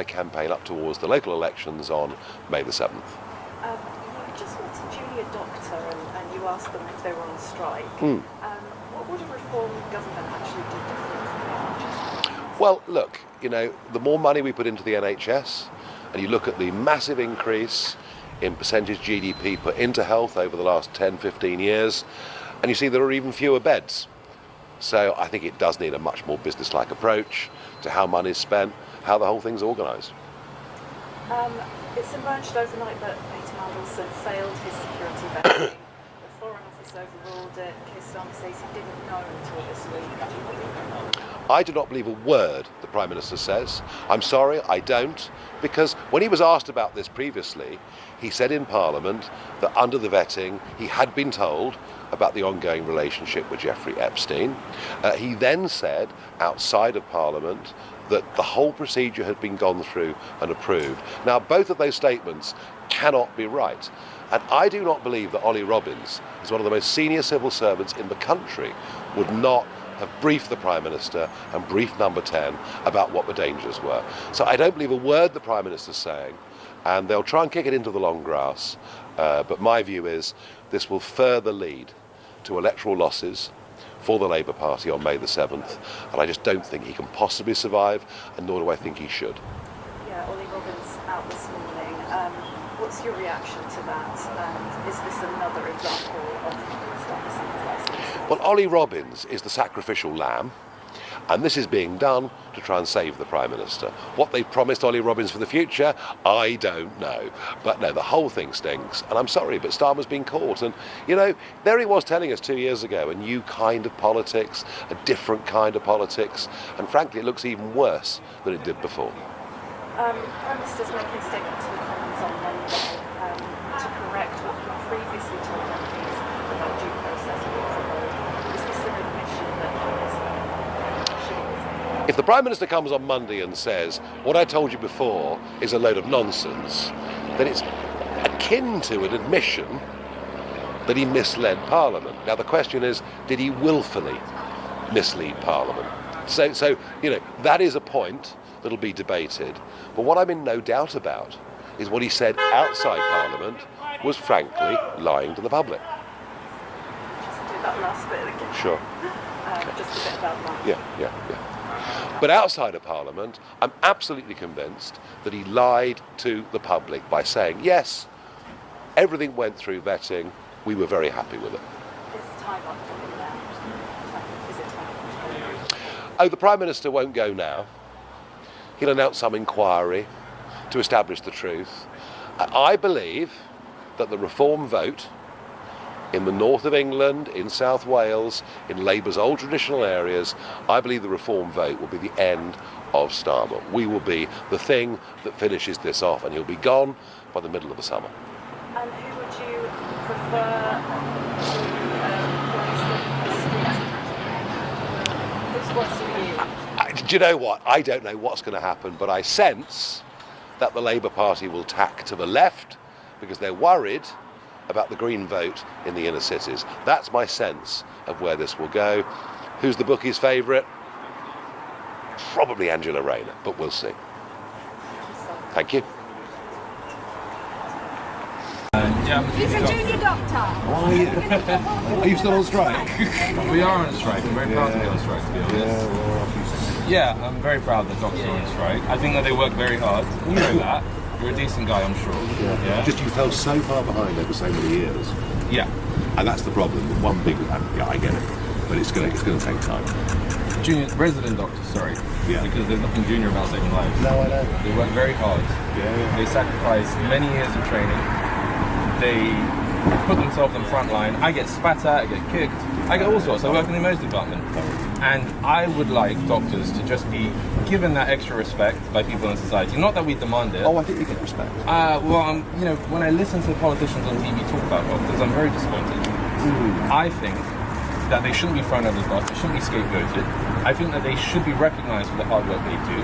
campaign up towards the local elections on May the 7th. You just met a junior doctor and you asked them if they were on strike. What would a reform government actually do different from the NHS? Well, look, the more money we put into the NHS, and you look at the massive increase in percentage GDP put into health over the last 10, 15 years, and you see there are even fewer beds. So I think it does need a much more business-like approach to how money is spent, how the whole thing's organised. It's emerged overnight that Peter Mandelson failed his security vetting. The Foreign Office overruled it. Keir Starmer says he didn't know until this week. Do you believe him? I do not believe a word the Prime Minister says. I'm sorry, I don't, because when he was asked about this previously, he said in Parliament that under the vetting he had been told about the ongoing relationship with Jeffrey Epstein. He then said outside of Parliament that the whole procedure had been gone through and approved. Now, both of those statements cannot be right. And I do not believe that Ollie Robbins, as one of the most senior civil servants in the country, would not have briefed the Prime Minister and briefed Number 10 about what the dangers were. So I don't believe a word the Prime Minister's saying, and they'll try and kick it into the long grass. But my view is this will further lead to electoral losses for the Labour Party on May the 7th, and I just don't think he can possibly survive, and nor do I think he should. Yeah, Ollie Robbins out this morning. What's your reaction to that, and is this another example of stuff? Well, Ollie Robbins is the sacrificial lamb, and this is being done to try and save the Prime Minister. What they've promised Ollie Robbins for the future, I don't know. But no, the whole thing stinks, and I'm sorry, but Starmer's been caught. And, there he was telling us 2 years ago, a new kind of politics, a different kind of politics, and frankly, it looks even worse than it did before. Prime Minister's making a statement to the Commons on Monday to correct what he previously told MPs about due process being followed. Is this an admission that he is If the Prime Minister comes on Monday and says, what I told you before is a load of nonsense, then it's akin to an admission that he misled Parliament. Now the question is, did he willfully mislead Parliament? So that is a point that'll be debated. But what I'm in no doubt about is what he said outside Parliament was frankly lying to the public. Just do that last bit again. Sure. Just a bit about that. Yeah. But outside of Parliament, I'm absolutely convinced that he lied to the public by saying, yes, everything went through vetting, we were very happy with it. Is time up for him now? Is it time? Oh, the Prime Minister won't go now. He'll announce some inquiry to establish the truth. I believe that the reform vote in the north of England, in South Wales, in Labour's old traditional areas, I believe the reform vote will be the end of Starmer. We will be the thing that finishes this off, and he'll be gone by the middle of the summer. And who would you prefer to who's worse for you? Do you know what? I don't know what's going to happen, but I sense that the Labour Party will tack to the left because they're worried about the Green vote in the inner cities. That's my sense of where this will go. Who's the bookies' favourite? Probably Angela Rayner, but we'll see. Thank you. He's a junior doctor. Are you still on strike? We are on strike. I'm very proud to be on strike, to be honest. Yeah, I'm very proud that doctors are on strike. I think that they work very hard. You know that. You're a decent guy, I'm sure. Yeah. Just you fell so far behind over so many years. Yeah. And that's the problem. One big, I get it, but it's going to take time. Resident doctors, sorry. Yeah. Because there's nothing junior about saving lives. No, I know. They work very hard. Yeah. They sacrifice many years of training. They put themselves on the front line. I get spat at, I get kicked, I get all sorts. I work in the emergency department. And I would like doctors to just be given that extra respect by people in society. Not that we demand it. Oh, I think you get respect. When I listen to politicians on TV talk about doctors, I'm very disappointed. I think that they shouldn't be thrown under the bus, they shouldn't be scapegoated. I think that they should be recognised for the hard work they do.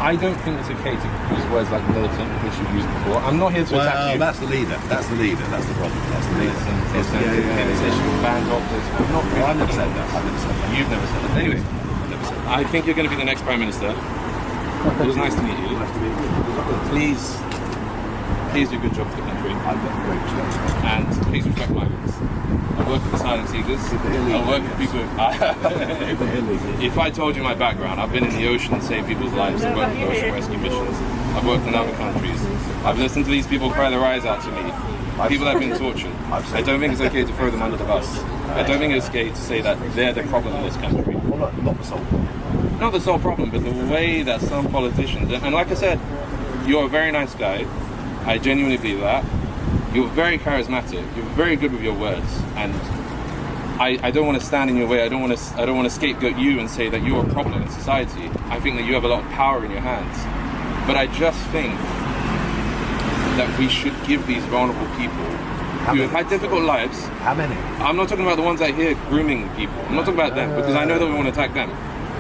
I don't think it's okay to use words like militant, which you've used before. I'm not here to attack you. That's the leader. That's the problem. That's the leader. Ban doctors. I've never said that. You've never said that. Anyway, I think you're going to be the next Prime Minister. It was nice to meet you. Please do a good job for the country. And please respect migrants. I work with the Silent Seekers. I work with people. If I told you my background, I've been in the ocean and saved people's lives. I've worked with ocean rescue missions. I've worked in other countries. I've listened to these people cry their eyes out to me. People that have been tortured. I don't think it's okay to throw them under the bus. I don't think it's okay to say that they're the problem in this country. Well, not the sole problem. Not the sole problem, but the way that some politicians, and like I said, you're a very nice guy. I genuinely believe that. You're very charismatic. You're very good with your words, and I don't want to stand in your way. I don't want to scapegoat you and say that you're a problem in society. I think that you have a lot of power in your hands, but I just think that we should give these vulnerable people who have had difficult lives. How many? I'm not talking about the ones out here grooming people. I'm not talking about them because I know that we want to attack them.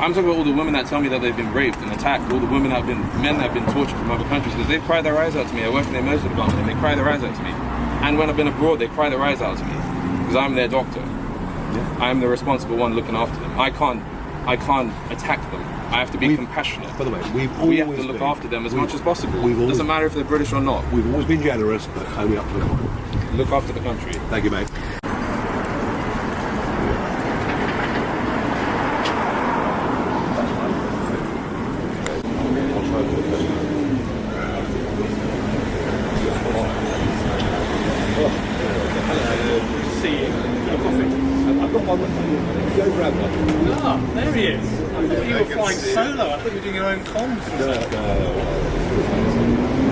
I'm talking about all the women that tell me that they've been raped and attacked, all the women that have been, men that have been tortured from other countries because they've cried their eyes out to me. I work in the emergency department and they cry their eyes out to me. And when I've been abroad, they cry their eyes out to me because I'm their doctor. Yeah. I'm the responsible one looking after them. I can't attack them. I have to be compassionate. By the way, we have to look after them as much as possible. It doesn't matter if they're British or not. We've always been generous, but only up to the point. Look after the country. Thank you, mate. There he is. I thought you were flying solo. I thought you were doing your own comms.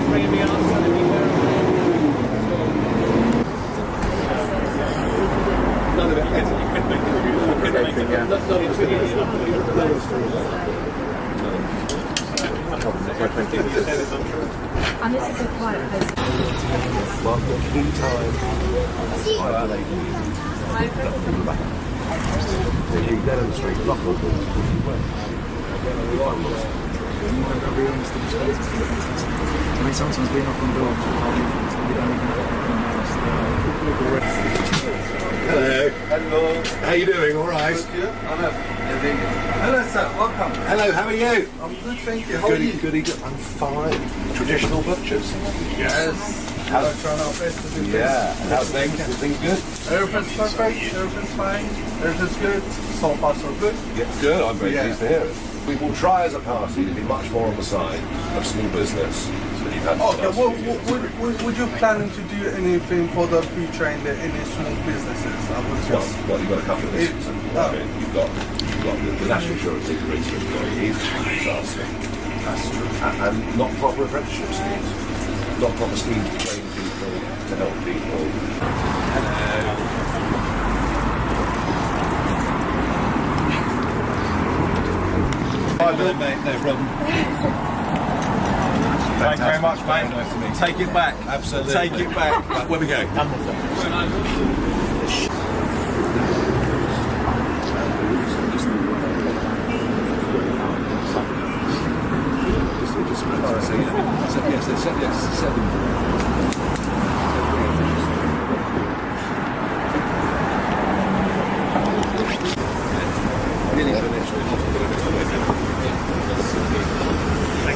Bringing me up, sending me there. None of it. You couldn't make And this is a quiet place. Well, key time. Why are they doing it? You dead on the street, lock up. I mean, sometimes we knock on doors and we don't even Hello. Hello. How you doing? All right. Hello, sir. Welcome. Hello. How are you? I'm good, thank you. How are you? Goody. I'm fine. Traditional butchers. Yes. We're trying our best to do Yeah. And how's things? Is things good? Everything's perfect. Everything's fine. Everything's good. So far, so good. Yeah, good. I'm very pleased to hear it. We will try as a party to be much more on the side of small business. So you've had Okay, well, would you planning to do anything for the future in any small businesses? I was just... Well, you've got a couple of issues. You've got the national insurance increase for employees, that's true. And not proper apprenticeship schemes. Not proper schemes to train people, to help people. Hello. Mate, no problem. Thank you very much, mate. Nice to meet you. Take it back. Absolutely. Take it back. Where we go? Thanks.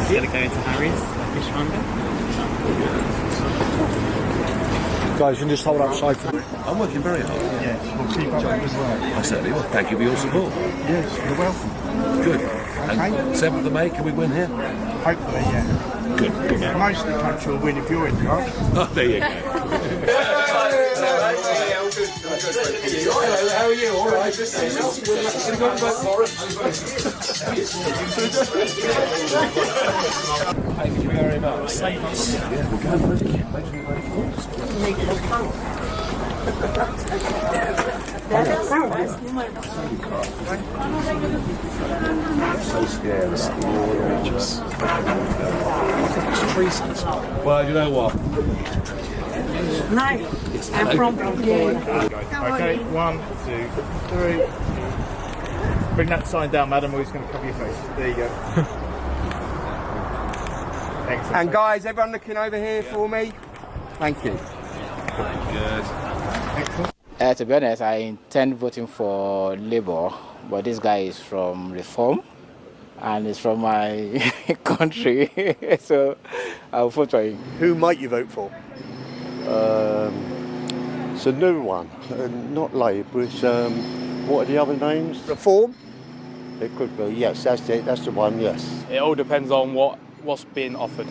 Gonna go into Harry's fish finder. Guys, you can just hold outside for I'm working very hard. Yes, we'll keep up as well. I certainly will. Thank you for your support. Yes, you're welcome. Good. Okay. And 7th of May, can we win here? Hopefully, yeah. Good. Most of the country will win if you're in charge. Oh, there you go. How are you? All right. Thank you very much. Save us. Yeah, we'll go ready. So scared. Well, you know what? Nice. I'm from Bulgaria. Okay, 1, 2, 3. Bring that sign down, madam, or he's going to cover your face. There you go. Excellent. And guys, everyone looking over here for me? Thank you. To be honest, I intend voting for Labour, but this guy is from Reform. and it's from my country, so I'll vote for him. Who might you vote for? It's a new one, not Labour. It's what are the other names? Reform? It could be. Yes, that's it. That's the one. Yes. It all depends on what's being offered.